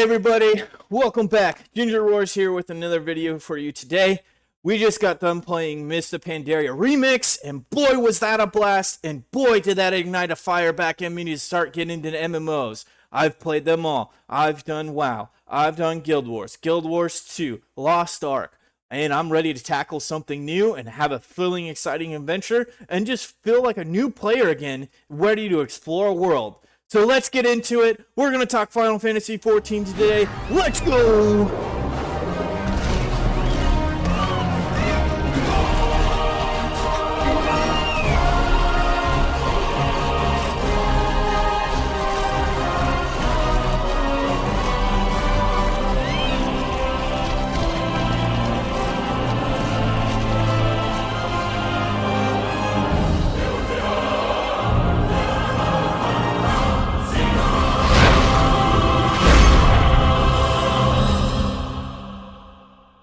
everybody, welcome back. GingerRoarz here with another video for you today. We just got done playing Mist of Pandaria Remix, and boy was that a blast, and boy did that ignite a fire back in me to start getting into MMOs. I've played them all. I've done WoW. I've done Guild Wars, Guild Wars 2, Lost Ark, and I'm ready to tackle something new and have a thrilling, exciting adventure and just feel like a new player again, ready to explore a world. So let's get into it. We're going to talk Final Fantasy XIV today. Let's go!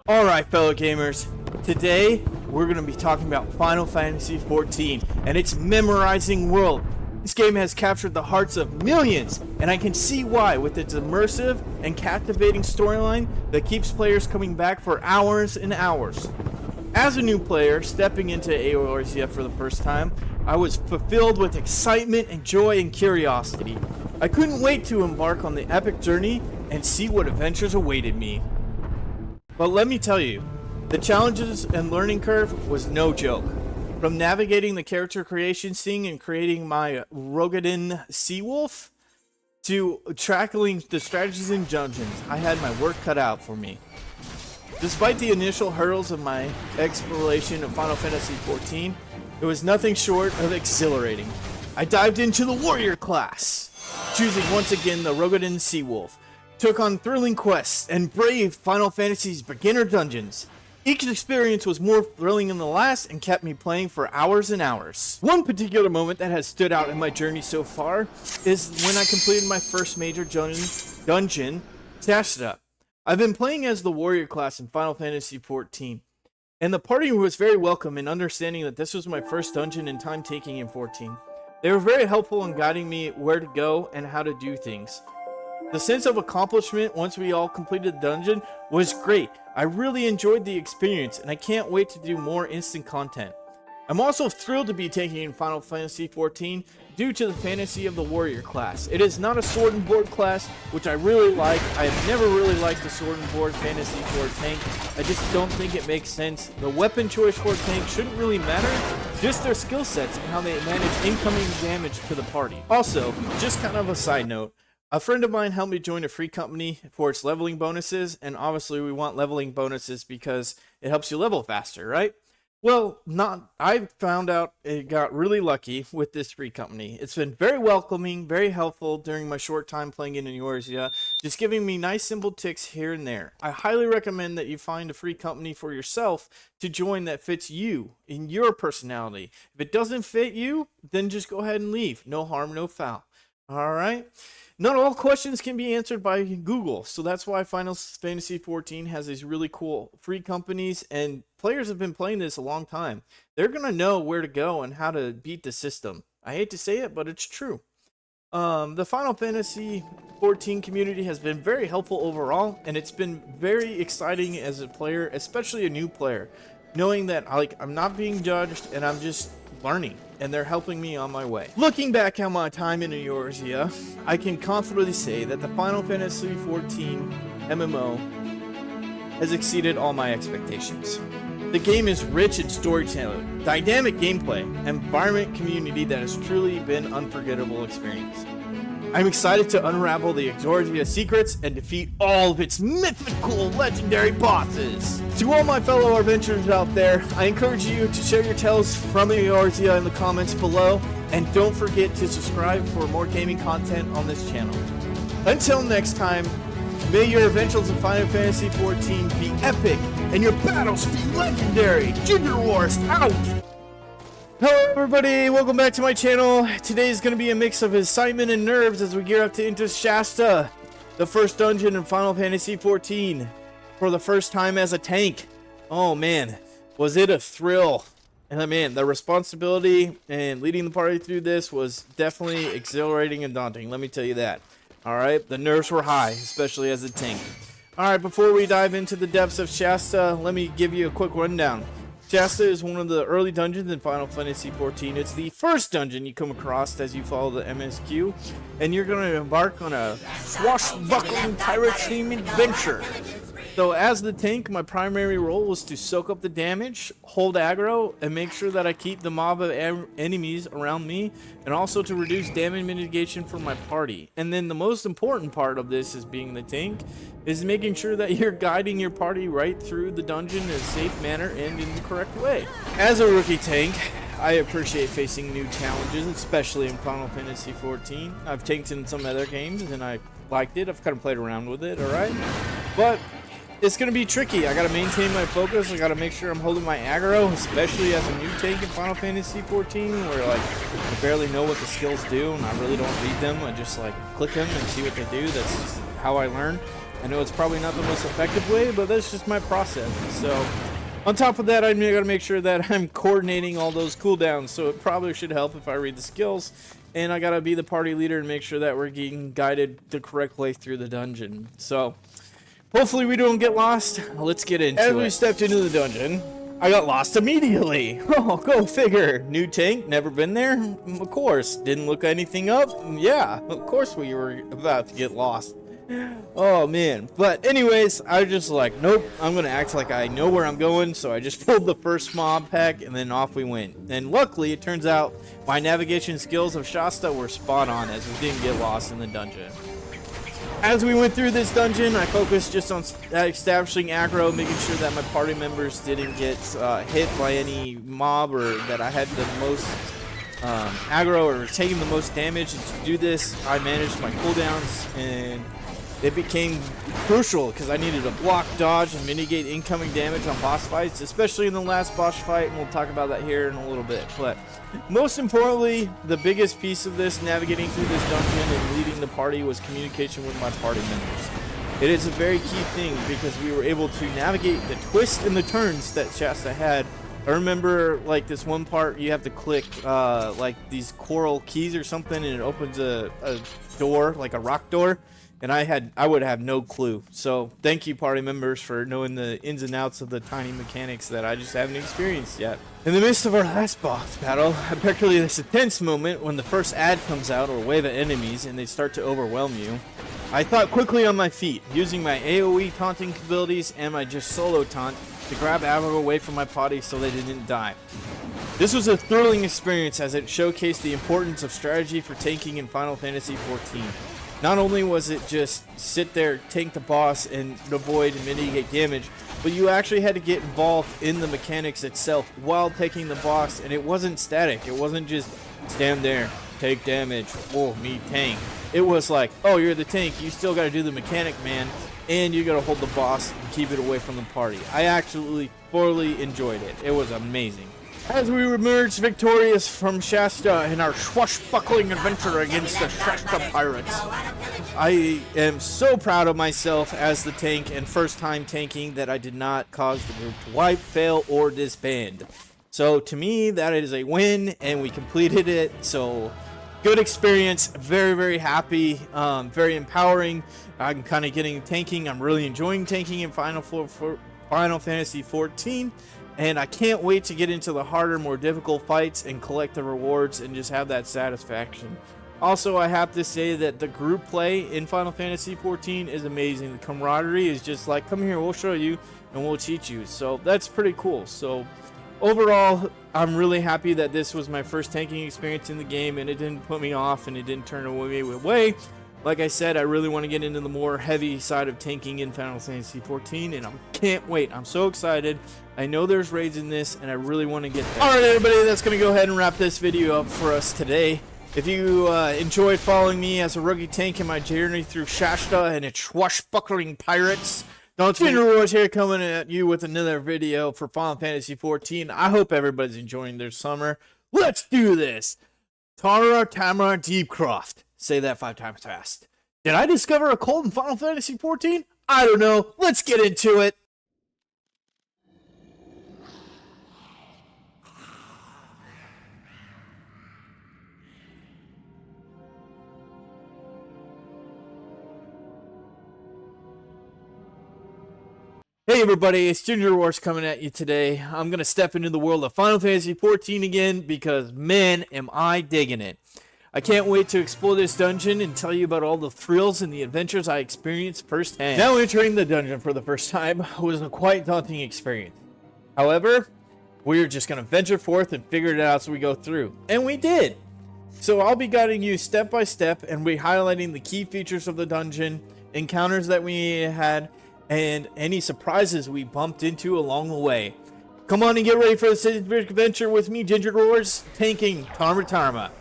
Alright, fellow gamers, today we're going to be talking about Final Fantasy XIV and its memorizing world. This game has captured the hearts of millions, and I can see why with its immersive and captivating storyline that keeps players coming back for hours and hours. As a new player stepping into Eorzea for the first time, I was fulfilled with excitement and joy and curiosity. I couldn't wait to embark on the epic journey and see what adventures awaited me. But let me tell you, the challenges and learning curve was no joke. From navigating the character creation scene and creating my Rogadin Seawolf, to tackling the strategies in dungeons, I had my work cut out for me. Despite the initial hurdles of my exploration of Final Fantasy XIV, it was nothing short of exhilarating. I dived into the warrior class, choosing once again the Rogadin Seawolf. Took on thrilling quests and braved Final Fantasy's beginner dungeons. Each experience was more thrilling than the last and kept me playing for hours and hours. One particular moment that has stood out in my journey so far is when I completed my first major dungeon, Sastasha. I've been playing as the warrior class in Final Fantasy XIV, and the party was very welcome in understanding that this was my first dungeon and time taking in 14. They were very helpful in guiding me where to go and how to do things. The sense of accomplishment once we all completed the dungeon was great. I really enjoyed the experience, and I can't wait to do more instant content. I'm also thrilled to be taking Final Fantasy XIV due to the fantasy of the warrior class. It is not a sword and board class, which I really like. I have never really liked the sword and board fantasy for a tank. I just don't think it makes sense. The weapon choice for a tank shouldn't really matter, just their skill sets and how they manage incoming damage to the party. Also, just kind of a side note, a friend of mine helped me join a free company for its leveling bonuses, and obviously we want leveling bonuses because it helps you level faster, right? Well, I found out it got really lucky with this free company. It's been very welcoming, very helpful during my short time playing in Eorzea, just giving me nice simple ticks here and there. I highly recommend that you find a free company for yourself to join that fits you in your personality. If it doesn't fit you, then just go ahead and leave. No harm, no foul. All right? Not all questions can be answered by Google, so that's why Final Fantasy XIV has these really cool free companies, and players have been playing this a long time. They're going to know where to go and how to beat the system. I hate to say it, but it's true. The Final Fantasy XIV community has been very helpful overall, and it's been very exciting as a player, especially a new player, knowing that I'm not being judged and I'm just learning, and they're helping me on my way. Looking back on my time in Eorzea, I can confidently say that the Final Fantasy XIV MMO has exceeded all my expectations. The game is rich in storytelling, dynamic gameplay, and environment community that has truly been an unforgettable experience. I'm excited to unravel the Eorzea secrets and defeat all of its mythical legendary bosses. To all my fellow adventurers out there, I encourage you to share your tales from Eorzea in the comments below, and don't forget to subscribe for more gaming content on this channel. Until next time, may your adventures in Final Fantasy XIV be epic and your battles be legendary. GingerRoarz out! Hello everybody, welcome back to my channel. Today is going to be a mix of excitement and nerves as we gear up to enter Sastasha, the first dungeon in Final Fantasy XIV, for the first time as a tank. Oh man, was it a thrill. And man, the responsibility and leading the party through this was definitely exhilarating and daunting, let me tell you that. Alright, the nerves were high, especially as a tank. Alright, before we dive into the depths of Shasta, let me give you a quick rundown. Shasta is one of the early dungeons in Final Fantasy XIV. It's the first dungeon you come across as you follow the MSQ, and you're going to embark on a swashbuckling pirate-themed adventure. So as the tank, my primary role was to soak up the damage, hold aggro, and make sure that I keep the mob of enemies around me, and also to reduce damage mitigation for my party. And then the most important part of this is being the tank, is making sure that you're guiding your party right through the dungeon in a safe manner and in the correct way. As a rookie tank, I appreciate facing new challenges, especially in Final Fantasy XIV. I've tanked in some other games and I liked it. I've kind of played around with it, alright? But it's going to be tricky. I got to maintain my focus. I got to make sure I'm holding my aggro, especially as a new tank in Final Fantasy XIV, where like I barely know what the skills do and I really don't read them. I just like click them and see what they do. That's just how I learn. I know it's probably not the most effective way, but that's just my process. So on top of that, I got to make sure that I'm coordinating all those cooldowns. So it probably should help if I read the skills. And I got to be the party leader and make sure that we're getting guided the correct way through the dungeon. So hopefully we don't get lost. Let's get into it. As we stepped into the dungeon, I got lost immediately. Oh, go figure. New tank, never been there? Of course. Didn't look anything up? Yeah, of course we were about to get lost. Oh man. But anyways, I was just like, nope, I'm gonna act like I know where I'm going. So I just pulled the first mob pack and then off we went. And luckily it turns out my navigation skills of Shasta were spot on as we didn't get lost in the dungeon. As we went through this dungeon, I focused just on establishing aggro, making sure that my party members didn't get hit by any mob, or that I had the most aggro or taking the most damage. And to do this, I managed my cooldowns, and it became crucial because I needed to block, dodge, and mitigate incoming damage on boss fights, especially in the last boss fight, and we'll talk about that here in a little bit. But most importantly, the biggest piece of this, navigating through this dungeon and leading the party, was communication with my party members. It is a very key thing because we were able to navigate the twists and the turns that Shasta had. I remember like this one part you have to click like these coral keys or something, and it opens a door, like a rock door. And I would have no clue. So thank you, party members, for knowing the ins and outs of the tiny mechanics that I just haven't experienced yet. In the midst of our last boss battle, particularly this intense moment when the first ad comes out, or wave of enemies, and they start to overwhelm you, I thought quickly on my feet, using my AoE taunting abilities and my just solo taunt to grab aggro away from my party so they didn't die. This was a thrilling experience as it showcased the importance of strategy for tanking in Final Fantasy XIV. Not only was it just sit there, tank the boss, and avoid and mitigate damage, but you actually had to get involved in the mechanics itself while taking the boss, and it wasn't static. It wasn't just stand there, take damage, oh, me tank. It was like, oh, you're the tank, you still got to do the mechanic, man, and you got to hold the boss and keep it away from the party. I actually thoroughly enjoyed it. It was amazing. As we emerged victorious from Shasta in our swashbuckling adventure against the Shasta pirates, I am so proud of myself as the tank and first time tanking that I did not cause the group to wipe, fail, or disband. So to me, that is a win, and we completed it. So good experience, very, very happy, very empowering. I'm kind of getting tanking. I'm really enjoying tanking in Final Fantasy XIV. And I can't wait to get into the harder, more difficult fights and collect the rewards and just have that satisfaction. Also, I have to say that the group play in Final Fantasy XIV is amazing. The camaraderie is just like, come here, we'll show you, and we'll teach you. So that's pretty cool. So overall, I'm really happy that this was my first tanking experience in the game, and it didn't put me off, and it didn't turn me away. Like I said, I really want to get into the more heavy side of tanking in Final Fantasy XIV, and I can't wait. I'm so excited. I know there's raids in this, and I really want to get there. Alright, everybody, that's going to go ahead and wrap this video up for us today. If you enjoyed following me as a rookie tank in my journey through Shasta and its swashbuckling pirates, don't forget GingerRoarz here coming at you with another video for Final Fantasy XIV. I hope everybody's enjoying their summer. Let's do this! Tama Deepcroft. Say that 5 times fast. Did I discover a cult in Final Fantasy XIV? I don't know. Let's get into it. Hey everybody, it's GingerRoarz coming at you today. I'm going to step into the world of Final Fantasy XIV again because, man, am I digging it. I can't wait to explore this dungeon and tell you about all the thrills and the adventures I experienced firsthand. Now entering the dungeon for the first time was a quite daunting experience. However, we're just going to venture forth and figure it out as we go through. And we did! So I'll be guiding you step by step and be highlighting the key features of the dungeon, encounters that we had, and any surprises we bumped into along the way. Come on and get ready for this adventure with me, GingerRoarz, tanking Tama.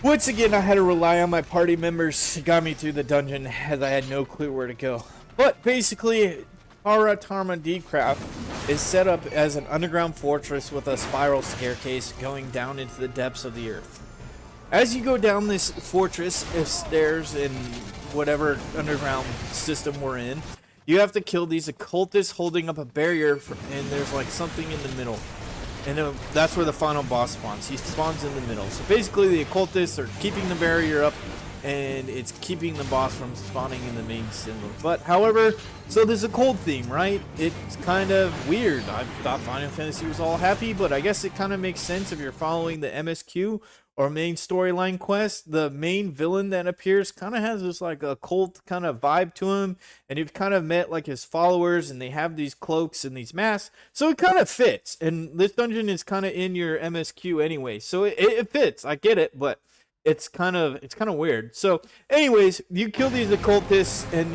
Once again, I had to rely on my party members to guide me through the dungeon as I had no clue where to go. But basically, Tama Deepcraft is set up as an underground fortress with a spiral staircase going down into the depths of the earth. As you go down this fortress of stairs in whatever underground system we're in, you have to kill these occultists holding up a barrier, and there's like something in the middle. And that's where the final boss spawns. He spawns in the middle. So basically the occultists are keeping the barrier up, and it's keeping the boss from spawning in the main symbol. But however, so there's a cold theme, right? It's kind of weird. I thought Final Fantasy was all happy, but I guess it kind of makes sense if you're following the MSQ or main storyline quest. The main villain that appears kind of has this like a cult kind of vibe to him, and you've kind of met like his followers, and they have these cloaks and these masks, so it kind of fits. And this dungeon is kind of in your MSQ anyway, so it fits. I get it, but it's kind of weird. So anyways, you kill these occultists and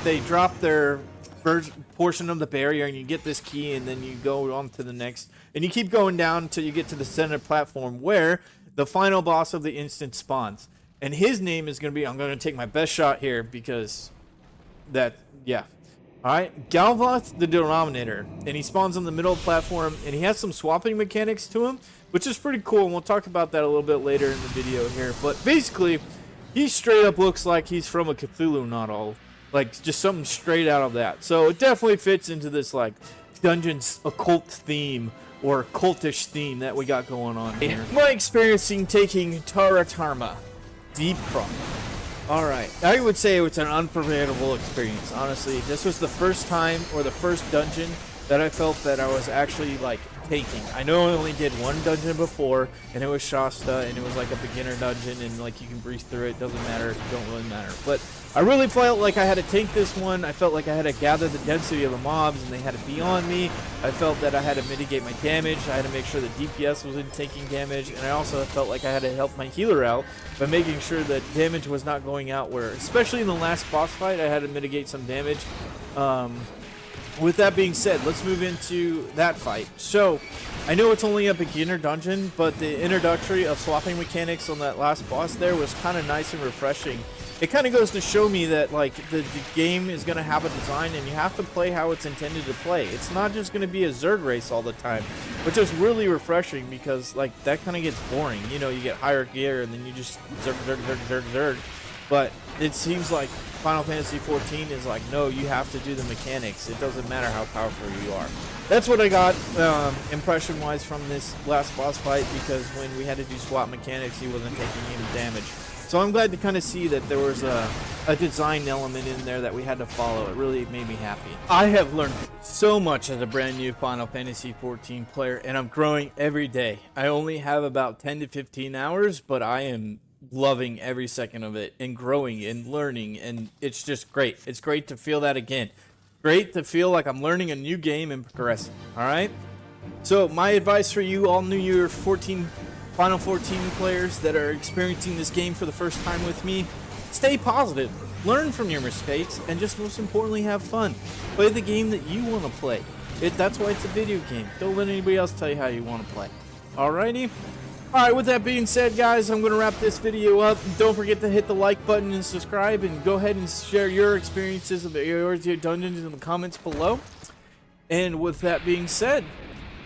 they drop their first portion of the barrier, and you get this key, and then you go on to the next, and you keep going down until you get to the center platform where the final boss of the instance spawns. And his name is going to be, I'm going to take my best shot here because alright, Galvoth the Denominator, and he spawns on the middle platform, and he has some swapping mechanics to him, which is pretty cool, and we'll talk about that a little bit later in the video here. But basically, he straight up looks like he's from a Cthulhu novel, like just something straight out of that. So it definitely fits into this like dungeons occult theme or cultish theme that we got going on here. My experiencing taking Tama Deepcraft. Alright, I would say it's an unforgettable experience. Honestly, this was the first time or the first dungeon that I felt that I was actually like taking. I know I only did one dungeon before, and it was Shasta, and it was like a beginner dungeon, and like you can breeze through it, doesn't matter, it don't really matter. But I really felt like I had to tank this one. I felt like I had to gather the density of the mobs, and they had to be on me. I felt that I had to mitigate my damage. I had to make sure that DPS wasn't taking damage, and I also felt like I had to help my healer out by making sure that damage was not going out where, especially in the last boss fight, I had to mitigate some damage. With that being said, let's move into that fight. So, I know it's only a beginner dungeon, but the introductory of swapping mechanics on that last boss there was kind of nice and refreshing. It kind of goes to show me that like the game is going to have a design, and you have to play how it's intended to play. It's not just going to be a Zerg race all the time, which is really refreshing because like that kind of gets boring. You know, you get higher gear and then you just Zerg. But it seems like Final Fantasy XIV is like, no, you have to do the mechanics. It doesn't matter how powerful you are. That's what I got impression-wise from this last boss fight, because when we had to do swap mechanics, he wasn't taking any damage. So I'm glad to kind of see that there was a design element in there that we had to follow. It really made me happy. I have learned so much as a brand new Final Fantasy XIV player, and I'm growing every day. I only have about 10 to 15 hours, but I am loving every second of it and growing and learning, and it's just great. It's great to feel that again. Great to feel like I'm learning a new game and progressing. Alright? So my advice for you all new year Final 14 players that are experiencing this game for the first time with me, stay positive, learn from your mistakes, and just most importantly have fun. Play the game that you want to play. That's why it's a video game. Don't let anybody else tell you how you want to play. Alrighty? Alright, with that being said, guys, I'm going to wrap this video up. Don't forget to hit the like button and subscribe, and go ahead and share your experiences of the Eorzea dungeons in the comments below. And with that being said,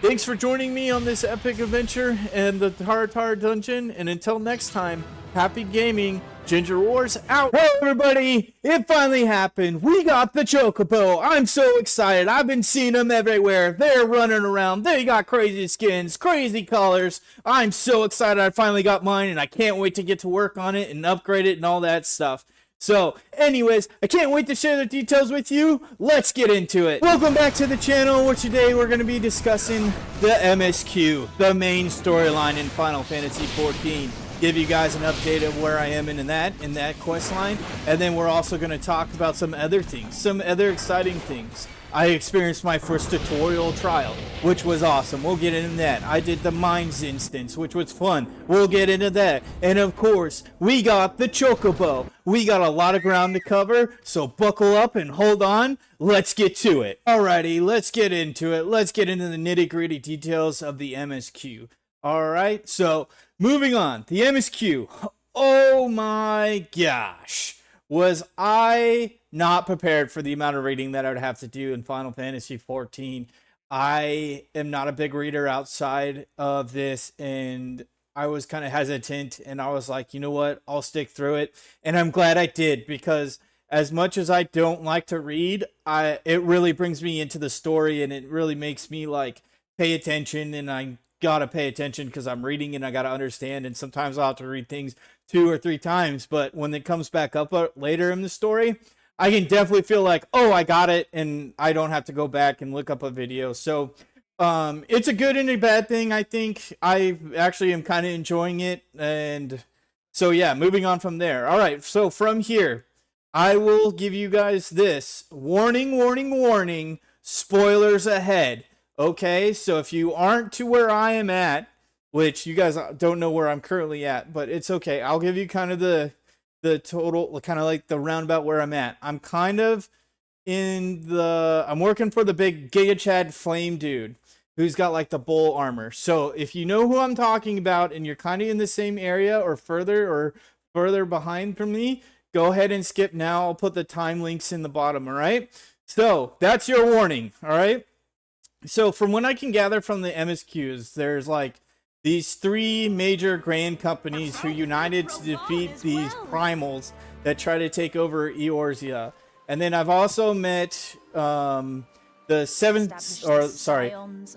thanks for joining me on this epic adventure and the Tara dungeon, and until next time, happy gaming. GingerRoarz out. Hey everybody, it finally happened. We got the Chocobo. I'm so excited. I've been seeing them everywhere. They're running around. They got crazy skins, crazy colors. I'm so excited I finally got mine, and I can't wait to get to work on it and upgrade it and all that stuff. So, anyways, I can't wait to share the details with you. Let's get into it. Welcome back to the channel, where today we're going to be discussing the MSQ, the main storyline in Final Fantasy XIV. Give you guys an update of where I am in that quest line, and then we're also going to talk about some other things, some other exciting things. I experienced my first tutorial trial, which was awesome. We'll get into that. I did the mines instance, which was fun. We'll get into that. And of course, we got the Chocobo. We got a lot of ground to cover, so buckle up and hold on. Let's get to it. Alrighty, let's get into it. Let's get into the nitty-gritty details of the MSQ. Alright, so moving on. The MSQ. Oh my gosh. Was I not prepared for the amount of reading that I would have to do in Final Fantasy XIV. I am not a big reader outside of this, and I was kind of hesitant, and I was like, you know what, I'll stick through it. And I'm glad I did, because as much as I don't like to read, it really brings me into the story, and it really makes me like pay attention, and I gotta pay attention because I'm reading and I gotta understand, and sometimes I'll have to read things 2 or 3 times, but when it comes back up later in the story, I can definitely feel like, oh, I got it, and I don't have to go back and look up a video. So it's a good and a bad thing. I think I actually am kind of enjoying it, and so yeah, moving on from there. All right, so from here, I will give you guys this warning, warning, warning, spoilers ahead. Okay, so if you aren't to where I am at, which you guys don't know where I'm currently at, but it's okay. I'll give you kind of the total, kind of like the roundabout where I'm at. I'm kind of I'm working for the big Giga Chad flame dude who's got like the bull armor. So if you know who I'm talking about and you're kind of in the same area or further behind from me, go ahead and skip now. I'll put the time links in the bottom, all right? So that's your warning, all right? So from what I can gather from the MSQs, there's like these 3 major grand companies who united to defeat these primals that try to take over Eorzea. And then I've also met the 7 Scions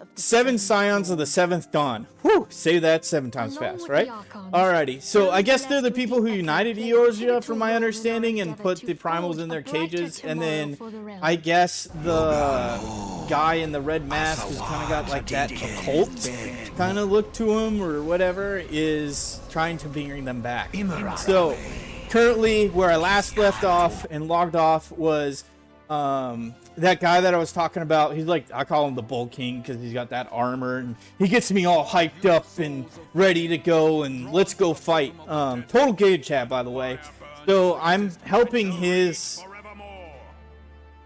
of the 7th Dawn. Whew, say that 7 times fast, right? Alrighty, so I guess they're the people who united Eorzea, from my understanding, and put the primals in their cages. And then I guess the guy in the red mask who's kind of got like that occult kind of look to him or whatever is trying to bring them back. So currently where I last left off and logged off was that guy that I was talking about. He's like, I call him the Bull King because he's got that armor and he gets me all hyped up and ready to go and let's go fight. Total Gage chat, by the way. So I'm helping his,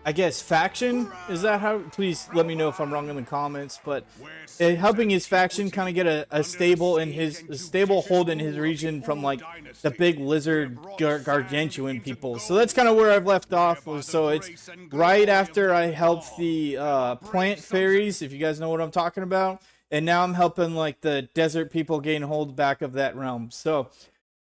I guess, faction. Is that how? Please let me know if I'm wrong in the comments. But helping his faction kind of get a stable hold in his region from like the big lizard gargantuan people. So that's kind of where I've left off. So it's right after I helped the plant fairies, if you guys know what I'm talking about. And now I'm helping like the desert people gain hold back of that realm. So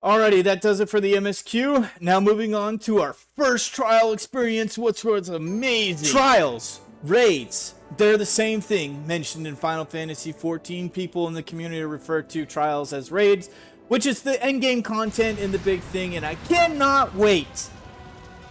alrighty, that does it for the MSQ. Now moving on to our first trial experience, which was amazing. Trials, raids, they're the same thing mentioned in Final Fantasy XIV. People in the community refer to trials as raids, which is the endgame content and the big thing, and I cannot wait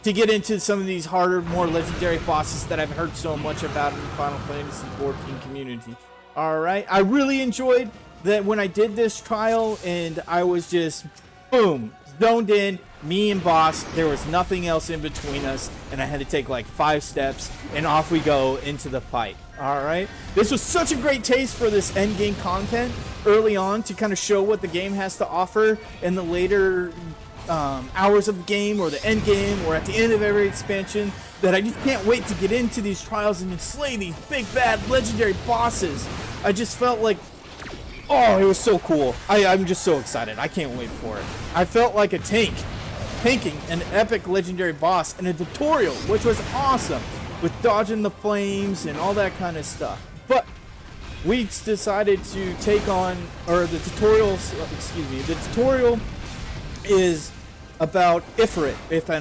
to get into some of these harder, more legendary bosses that I've heard so much about in the Final Fantasy XIV community. Alright, I really enjoyed that when I did this trial, and I was just boom, zoned in, me and boss. There was nothing else in between us, and I had to take like 5 steps, and off we go into the fight. Alright, this was such a great taste for this endgame content early on to kind of show what the game has to offer in the later hours of the game, or the end game, or at the end of every expansion, that I just can't wait to get into these trials and slay these big bad legendary bosses. I just felt like, oh, it was so cool. I'm just so excited. I can't wait for it. I felt like a tanking an epic legendary boss in a tutorial, which was awesome, with dodging the flames and all that kind of stuff. But we decided to take on, or the tutorial is about Ifrit, if I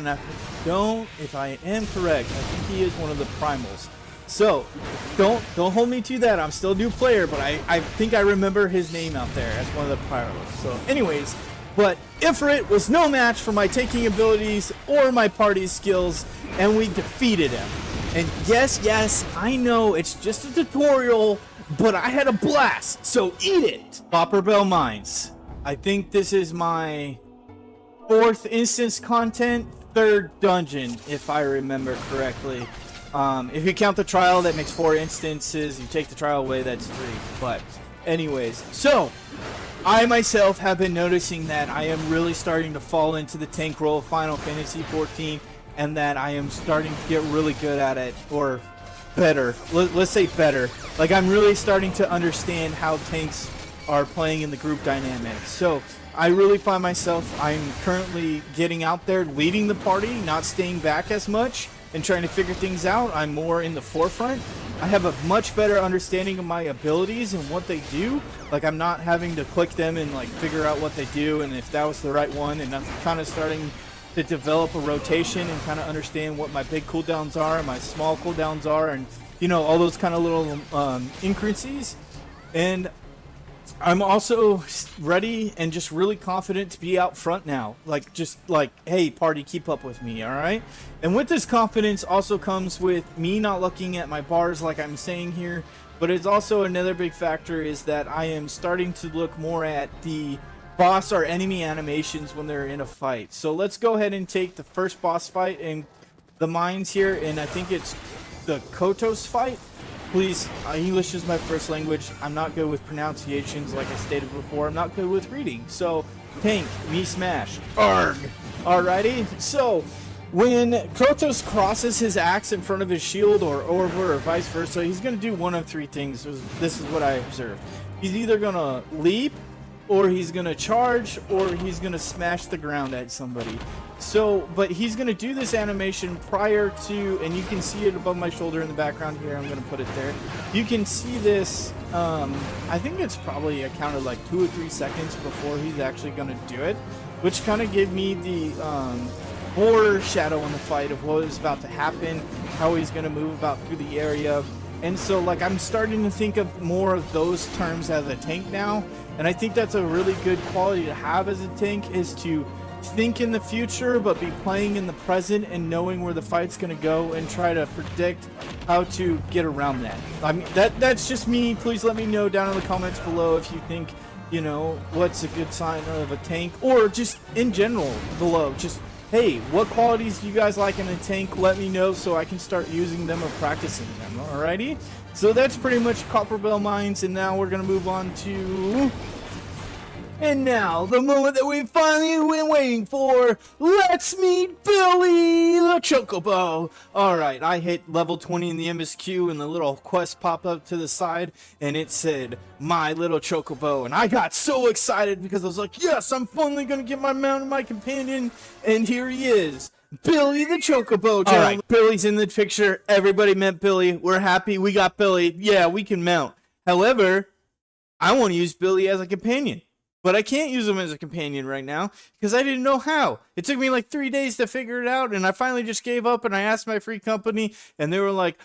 am correct. I think he is one of the primals. So don't hold me to that. I'm still a new player, but I think I remember his name out there as one of the primals. So anyways, but Ifrit was no match for my tanking abilities or my party skills, and we defeated him. And yes, I know it's just a tutorial, but I had a blast, so eat it! Copperbell Mines. I think this is my 4th instance content, 3rd dungeon, if I remember correctly. If you count the trial, that makes 4 instances. You take the trial away, that's 3. But anyways, so I myself have been noticing that I am really starting to fall into the tank role of Final Fantasy XIV, and that I am starting to get really good at it, or better. Let's say better. Like, I'm really starting to understand how tanks are playing in the group dynamics. So I really find myself, I'm currently getting out there leading the party, not staying back as much and trying to figure things out. I'm more in the forefront. I have a much better understanding of my abilities and what they do. Like, I'm not having to click them and like figure out what they do and if that was the right one, and I'm kind of starting to develop a rotation and kind of understand what my big cooldowns are and my small cooldowns are, and you know, all those kind of little increases. And I'm also ready and just really confident to be out front now. Like, just like, hey, party, keep up with me, alright? And with this confidence also comes with me not looking at my bars like I'm saying here, but it's also another big factor is that I am starting to look more at the boss or enemy animations when they're in a fight. So let's go ahead and take the first boss fight in the mines here, and I think it's the Kotos fight. Please, English is my first language. I'm not good with pronunciations, like I stated before. I'm not good with reading. So, tank, me smash. Arg! Alrighty, so when Kotos crosses his axe in front of his shield or over or vice versa, he's going to do one of 3 things. This is what I observed. He's either going to leap, or he's going to charge, or he's going to smash the ground at somebody. So, but he's going to do this animation prior to, and you can see it above my shoulder in the background here. I'm going to put it there. You can see this, I think it's probably accounted like 2 or 3 seconds before he's actually going to do it, which kind of gave me the foreshadow in the fight of what is about to happen, how he's going to move about through the area. And so, like, I'm starting to think of more of those terms as a tank now, and I think that's a really good quality to have as a tank, is to think in the future but be playing in the present and knowing where the fight's going to go and try to predict how to get around that. I mean, that's just me. Please let me know down in the comments below if you think, you know, what's a good sign of a tank, or just in general below. Just, hey, what qualities do you guys like in a tank? Let me know so I can start using them or practicing them. Alrighty, so that's pretty much Copperbell Mines, and now we're gonna move on to, and now the moment that we've finally been waiting for. Let's meet Billy the Chocobo. Alright, I hit level 20 in the MSQ, and the little quest popped up to the side and it said my little Chocobo, and I got so excited because I was like, yes, I'm finally gonna get my mount and my companion, and here he is, Billy the Chocobo. Alright, Billy's in the picture. Everybody met Billy. We're happy we got Billy. Yeah, we can mount. However, I want to use Billy as a companion, but I can't use him as a companion right now because I didn't know how. It took me like 3 days to figure it out, and I finally just gave up, and I asked my free company, and they were like,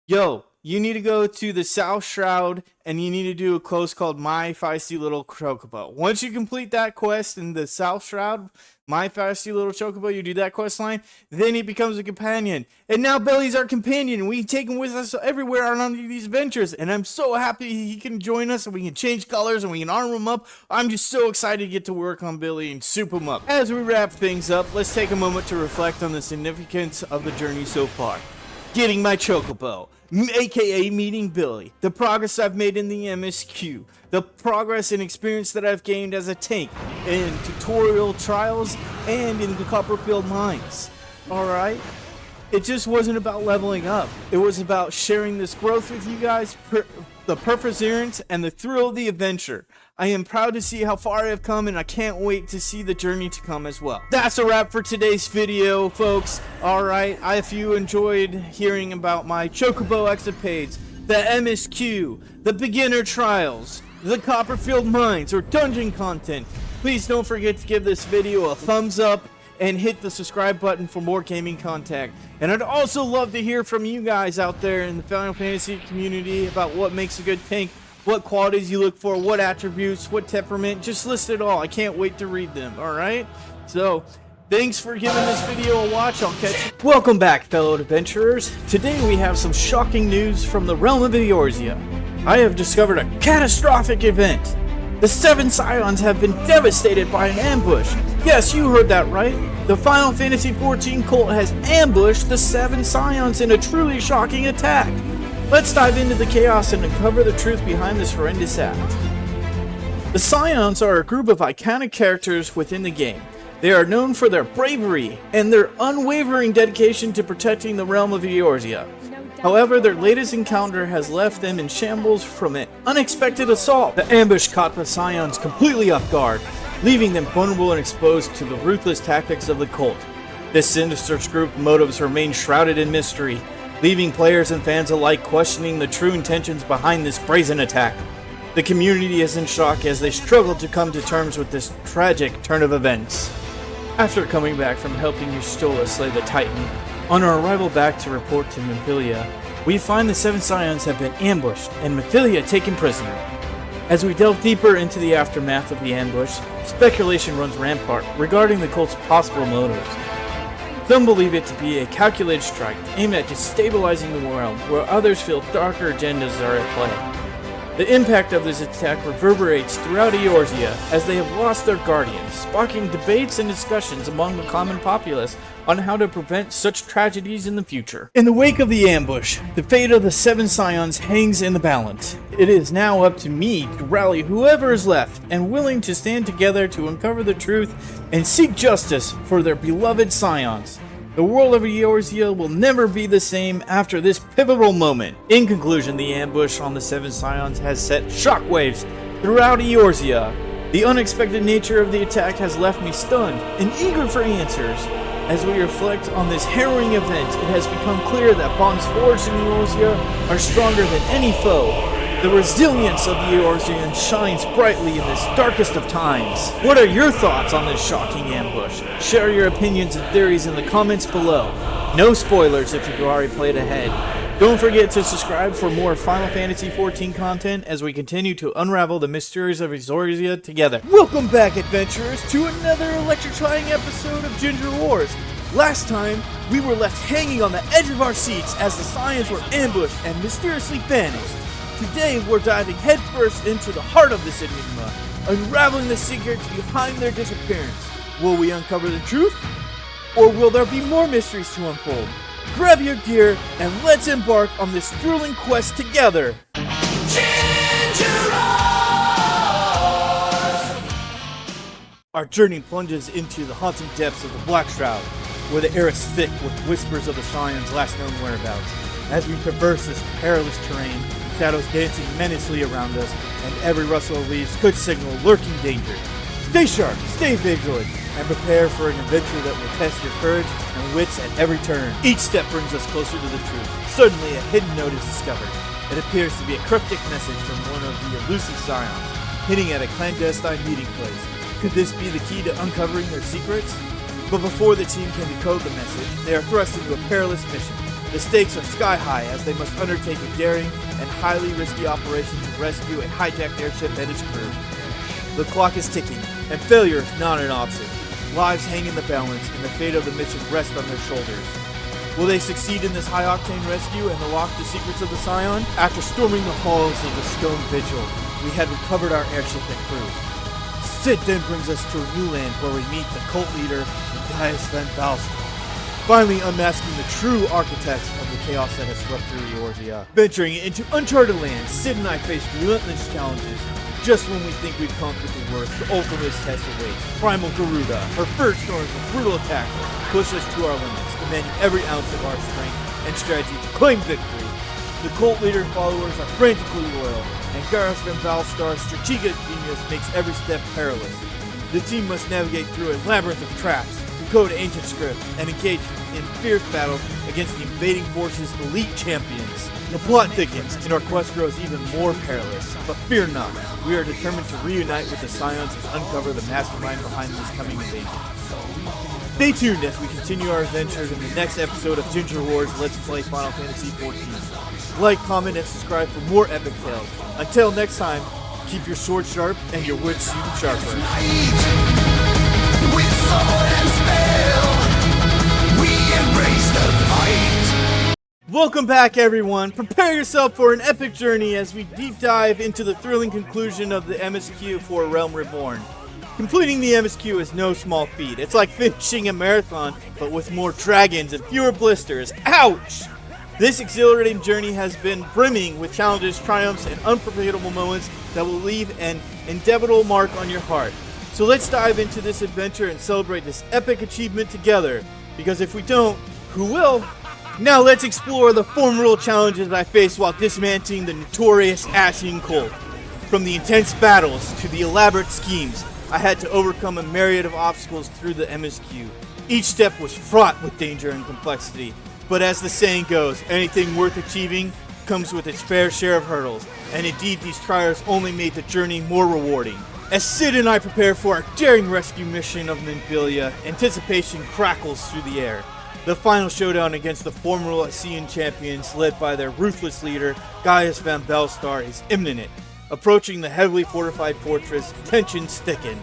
yo, you need to go to the South Shroud, and you need to do a quest called My Feisty Little Chocobo. Once you complete that quest in the South Shroud, My Feisty Little Chocobo, you do that quest line, then he becomes a companion. And now Billy's our companion. We take him with us everywhere on these adventures, and I'm so happy he can join us, and we can change colors, and we can arm him up. I'm just so excited to get to work on Billy and soup him up. As we wrap things up, let's take a moment to reflect on the significance of the journey so far. Getting my Chocobo, aka meeting Billy, the progress I've made in the MSQ, the progress and experience that I've gained as a tank in tutorial trials and in the Copperfield Mines. Alright? It just wasn't about leveling up. It was about sharing this growth with you guys, the perseverance and the thrill of the adventure. I am proud to see how far I have come, and I can't wait to see the journey to come as well. That's a wrap for today's video, folks. Alright, if you enjoyed hearing about my Chocobo escapades, the MSQ, the beginner trials, the Copperfield Mines, or dungeon content, please don't forget to give this video a thumbs up and hit the subscribe button for more gaming content. And I'd also love to hear from you guys out there in the Final Fantasy community about what makes a good tank. what qualities you look for, what attributes, what temperament, just list it all. I can't wait to read them, alright? So, thanks for giving this video a watch. I'll catch you. Welcome back, fellow adventurers. Today we have some shocking news from the realm of Eorzea. I have discovered a catastrophic event. The 7 Scions have been devastated by an ambush. Yes, you heard that right. The Final Fantasy XIV cult has ambushed the 7 Scions in a truly shocking attack. Let's dive into the chaos and uncover the truth behind this horrendous act. The Scions are a group of iconic characters within the game. They are known for their bravery and their unwavering dedication to protecting the realm of Eorzea. However, their latest encounter has left them in shambles from an unexpected assault. The ambush caught the Scions completely off guard, leaving them vulnerable and exposed to the ruthless tactics of the cult. This sinister group's motives remain shrouded in mystery, leaving players and fans alike questioning the true intentions behind this brazen attack. The community is in shock as they struggle to come to terms with this tragic turn of events. After coming back from helping Y'shtola slay the Titan, on our arrival back to report to Mephilia, we find the 7 Scions have been ambushed and Mephilia taken prisoner. As we delve deeper into the aftermath of the ambush, speculation runs rampart regarding the cult's possible motives. Some believe it to be a calculated strike aimed at destabilizing the world, where others feel darker agendas are at play. The impact of this attack reverberates throughout Eorzea as they have lost their guardians, sparking debates and discussions among the common populace on how to prevent such tragedies in the future. In the wake of the ambush, the fate of the 7 Scions hangs in the balance. It is now up to me to rally whoever is left and willing to stand together to uncover the truth and seek justice for their beloved Scions. The world of Eorzea will never be the same after this pivotal moment. In conclusion, the ambush on the 7 Scions has set shockwaves throughout Eorzea. The unexpected nature of the attack has left me stunned and eager for answers. As we reflect on this harrowing event, it has become clear that bonds forged in Eorzea are stronger than any foe. The resilience of the Eorzeans shines brightly in this darkest of times. What are your thoughts on this shocking ambush? Share your opinions and theories in the comments below. No spoilers if you've already played ahead. Don't forget to subscribe for more Final Fantasy XIV content as we continue to unravel the mysteries of Eorzea together. Welcome back, adventurers, to another electrifying episode of GingerRoarz. Last time, we were left hanging on the edge of our seats as the Scions were ambushed and mysteriously vanished. Today, we're diving headfirst into the heart of this enigma, unraveling the secrets behind their disappearance. Will we uncover the truth? Or will there be more mysteries to unfold? Grab your gear and let's embark on this thrilling quest together! Our journey plunges into the haunting depths of the Black Shroud, where the air is thick with whispers of the Scions' last known whereabouts. As we traverse this perilous terrain, shadows dancing menacingly around us, and every rustle of leaves could signal lurking danger. Stay sharp, stay vigilant, and prepare for an adventure that will test your courage and wits at every turn. Each step brings us closer to the truth. Suddenly, a hidden note is discovered. It appears to be a cryptic message from one of the elusive Scions, hinting at a clandestine meeting place. Could this be the key to uncovering their secrets? But before the team can decode the message, they are thrust into a perilous mission. The stakes are sky high as they must undertake a daring and highly risky operation to rescue a hijacked airship and its crew. The clock is ticking, and failure is not an option. Lives hang in the balance, and the fate of the mission rests on their shoulders. Will they succeed in this high-octane rescue and unlock the secrets of the Scion? After storming the halls of the Stone Vigil, we had recovered our airship and crew. Sid then brings us to a new land where we meet the cult leader, Gaius Van Balstor, finally unmasking the true architects of the chaos that has swept through Eorzea. Venturing into uncharted lands, Sid and I face relentless challenges. Just when we think we've conquered the worst, the ultimate test awaits. Primal Garuda, her first storms of brutal attacks, push us to our limits, demanding every ounce of our strength and strategy to claim victory. The cult leader and followers are frantically loyal, and Gaius Van Balstor's strategic genius makes every step perilous. The team must navigate through a labyrinth of traps to code Ancient Script and engage in fierce battles against the invading forces' elite champions. The plot thickens and our quest grows even more perilous, but fear not, we are determined to reunite with the Scions and uncover the mastermind behind this coming invasion. Stay tuned as we continue our adventures in the next episode of GingerRoarz Let's Play Final Fantasy XIV. Like, comment, and subscribe for more epic tales. Until next time, keep your sword sharp and your wits even sharper. With sword and spell, we embrace the fight. Welcome back, everyone. Prepare yourself for an epic journey as we deep dive into the thrilling conclusion of the MSQ for Realm Reborn. Completing the MSQ is no small feat. It's like finishing a marathon, but with more dragons and fewer blisters. Ouch! This exhilarating journey has been brimming with challenges, triumphs, and unforgettable moments that will leave an indelible mark on your heart. So let's dive into this adventure and celebrate this epic achievement together, because if we don't, who will? Now let's explore the formidable challenges I faced while dismantling the notorious Ashen cult. From the intense battles to the elaborate schemes, I had to overcome a myriad of obstacles through the MSQ. Each step was fraught with danger and complexity, but as the saying goes, anything worth achieving comes with its fair share of hurdles, and indeed these trials only made the journey more rewarding. As Sid and I prepare for our daring rescue mission of Minfilia, anticipation crackles through the air. The final showdown against the formidable Scions champions led by their ruthless leader, Gaius Van Belstar, is imminent. Approaching the heavily fortified fortress, tensions thickened.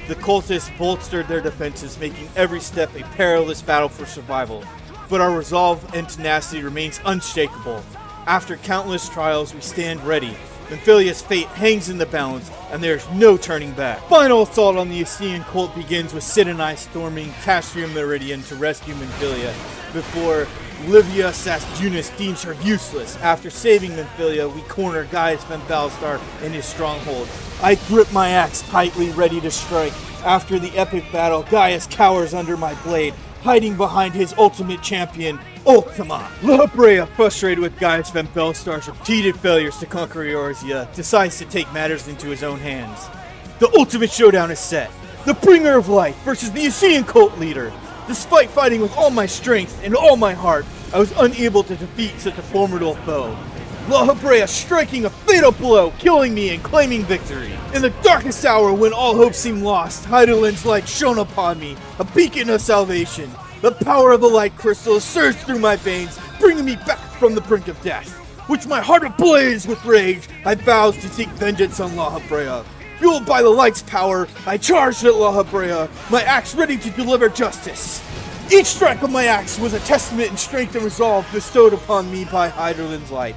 The cultists bolstered their defenses, making every step a perilous battle for survival. But our resolve and tenacity remains unshakable. After countless trials, we stand ready. Minfilia's fate hangs in the balance, and there is no turning back. Final assault on the Ascian cult begins with Sid and I storming Castrium Meridian to rescue Minfilia, before Livia Sasjunis deems her useless. After saving Minfilia, we corner Gaius Van Belstar in his stronghold. I grip my axe tightly, ready to strike. After the epic battle, Gaius cowers under my blade, hiding behind his ultimate champion, Tama. Tama, frustrated with Gaius Van Belstar's repeated failures to conquer Eorzea, decides to take matters into his own hands. The ultimate showdown is set. The Bringer of Light versus the Ascian cult leader. Despite fighting with all my strength and all my heart, I was unable to defeat such a formidable foe. Lahabrea striking a fatal blow, killing me and claiming victory. In the darkest hour when all hope seemed lost, Hydaelyn's light shone upon me, a beacon of salvation. The power of the light crystal surged through my veins, bringing me back from the brink of death. With my heart ablaze with rage, I vowed to seek vengeance on Lahabrea. Fueled by the light's power, I charged at Lahabrea, my axe ready to deliver justice. Each strike of my axe was a testament in strength and resolve bestowed upon me by Hydaelyn's light.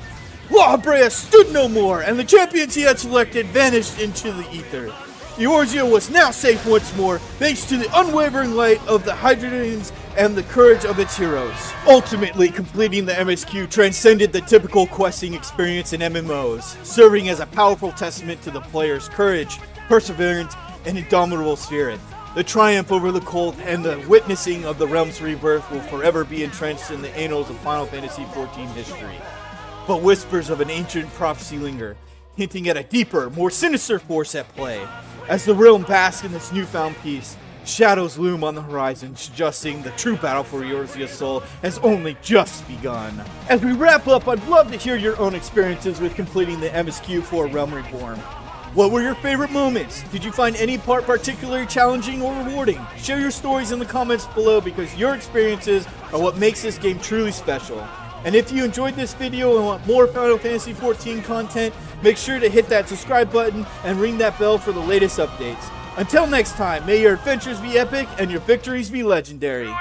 Lahabrea stood no more, and the champions he had selected vanished into the ether. Eorzea was now safe once more, thanks to the unwavering light of the Hydaelyns and the courage of its heroes. Ultimately, completing the MSQ transcended the typical questing experience in MMOs, serving as a powerful testament to the player's courage, perseverance, and indomitable spirit. The triumph over the cult and the witnessing of the realm's rebirth will forever be entrenched in the annals of Final Fantasy XIV history. But whispers of an ancient prophecy linger, hinting at a deeper, more sinister force at play. As the realm basks in its newfound peace, shadows loom on the horizon, suggesting the true battle for Eorzea's soul has only just begun. As we wrap up, I'd love to hear your own experiences with completing the MSQ for Realm Reborn. What were your favorite moments? Did you find any part particularly challenging or rewarding? Share your stories in the comments below, because your experiences are what makes this game truly special. And if you enjoyed this video and want more Final Fantasy XIV content, make sure to hit that subscribe button and ring that bell for the latest updates. Until next time, may your adventures be epic and your victories be legendary.